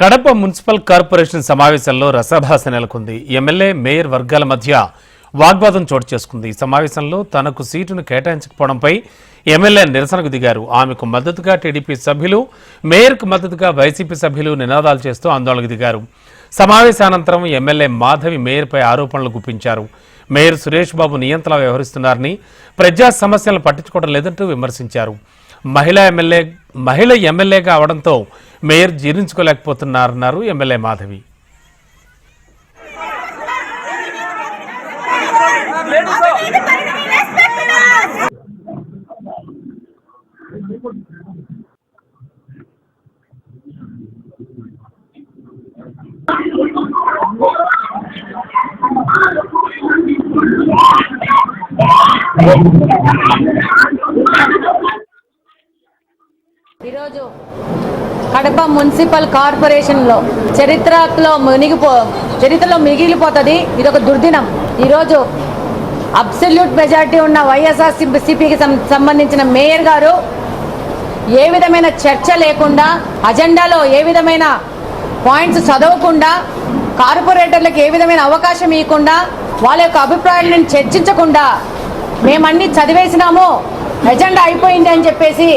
Kadapa municipal corporation సమావేశంలో రసభాస నెలకొంది. MLA mayor వర్గాల మధ్య వాగ్వాదం చోటు చేసుకుంది. ఈ సమావేశంలో తనకు సీటును కేటాయించకపోవడంపై ఎమ్మెల్యే నిరసనకు దిగారు. ఆమెకు మద్దతుగా టీడీపీ సభ్యులు, మేయర్కు మద్దతుగా వైసీపీ సభ్యులు నినాదాలు చేస్తూ ఆందోళనకు దిగారు. సమావేశానంతరం ఎమ్మెల్యే మాధవి మేయర్పై ఆరోపణలు గుప్పించారు. మేయర్ సురేష్ బాబు నియంత్రణగా వ్యవహరిస్తున్నారని, ప్రజా సమస్యలను పట్టించుకోవడం లేదంటూ విమర్శించారు. మహిళ ఎమ్మెల్యేగా అవడంతో మేయర్ జీర్ణించుకోలేకపోతున్నారన్నారు ఎమ్మెల్యే మాధవి. ఈరోజు కడప మున్సిపల్ కార్పొరేషన్లో చరిత్రలో మిగిలిపోతుంది. ఇదొక దుర్దినం. ఈరోజు అబ్సల్యూట్ మెజారిటీ ఉన్న వైఎస్ఆర్సీపీకి సంబంధించిన మేయర్ గారు ఏ విధమైన చర్చ లేకుండా, అజెండాలో ఏ విధమైన పాయింట్స్ చదవకుండా, కార్పొరేటర్లకు ఏ విధమైన అవకాశం ఇవ్వకుండా, వాళ్ళ యొక్క అభిప్రాయాలను చర్చించకుండా మేమన్నీ చదివేసినాము, ఎజెండా అయిపోయింది అని చెప్పేసి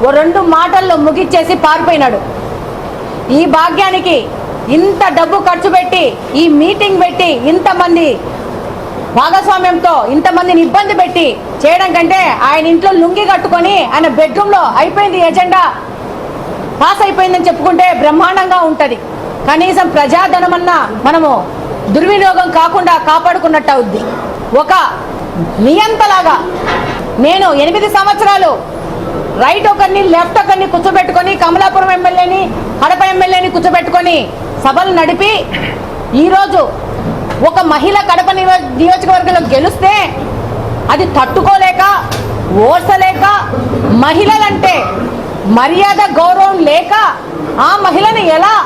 ఓ 2 మాటల్లో ముగిచ్చేసి పారిపోయినాడు. ఈ భాగ్యానికి ఇంత డబ్బు ఖర్చు పెట్టి, ఈ మీటింగ్ పెట్టి, ఇంతమంది భాగస్వామ్యంతో ఇంతమందిని ఇబ్బంది పెట్టి చేయడం కంటే ఆయన ఇంట్లో లుంగి కట్టుకొని ఆయన బెడ్రూమ్లో అయిపోయింది, ఎజెండా పాస్ అయిపోయిందని చెప్పుకుంటే బ్రహ్మాండంగా ఉంటుంది. కనీసం ప్రజాధనమన్నా మనము దుర్వినియోగం కాకుండా కాపాడుకున్నట్టు అవుద్ది. ఒక నియంతలాగా నేను 8 సంవత్సరాలు రైట్ ఒకరిని, లెఫ్ట్ ఒకరిని కూర్చోబెట్టుకొని, కమలాపురం ఎమ్మెల్యేని, కడప ఎమ్మెల్యేని కూర్చోబెట్టుకొని సభలు నడిపి, ఈరోజు ఒక మహిళ కడప నియోజకవర్గంలో గెలిస్తే అది తట్టుకోలేక, ఓర్చలేక, మహిళలంటే మర్యాద గౌరవం లేక ఆ మహిళని ఎలా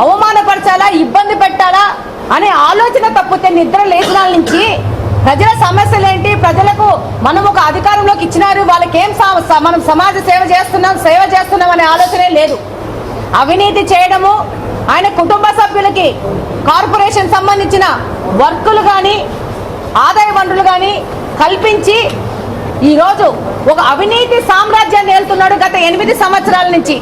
అవమానపరచాలా, ఇబ్బంది పెట్టాలా అనే ఆలోచన తప్పితే నిద్ర లేచినాల నుంచి ప్రజల సమస్యలు ఏంటి, ప్రజలకు మనం ఒక అధికారంలోకి ఇచ్చినారు, వాళ్ళకేం మనం సమాజ సేవ చేస్తున్నాం అనే ఆలోచనే లేదు. అవినీతి చేయడము, ఆయన కుటుంబ సభ్యులకి కార్పొరేషన్ సంబంధించిన వర్కులు కానీ, ఆదాయ వనరులు కానీ కల్పించి ఈరోజు ఒక అవినీతి సామ్రాజ్యాన్ని ఏలుతున్నాడు గత 8 సంవత్సరాల నుంచి.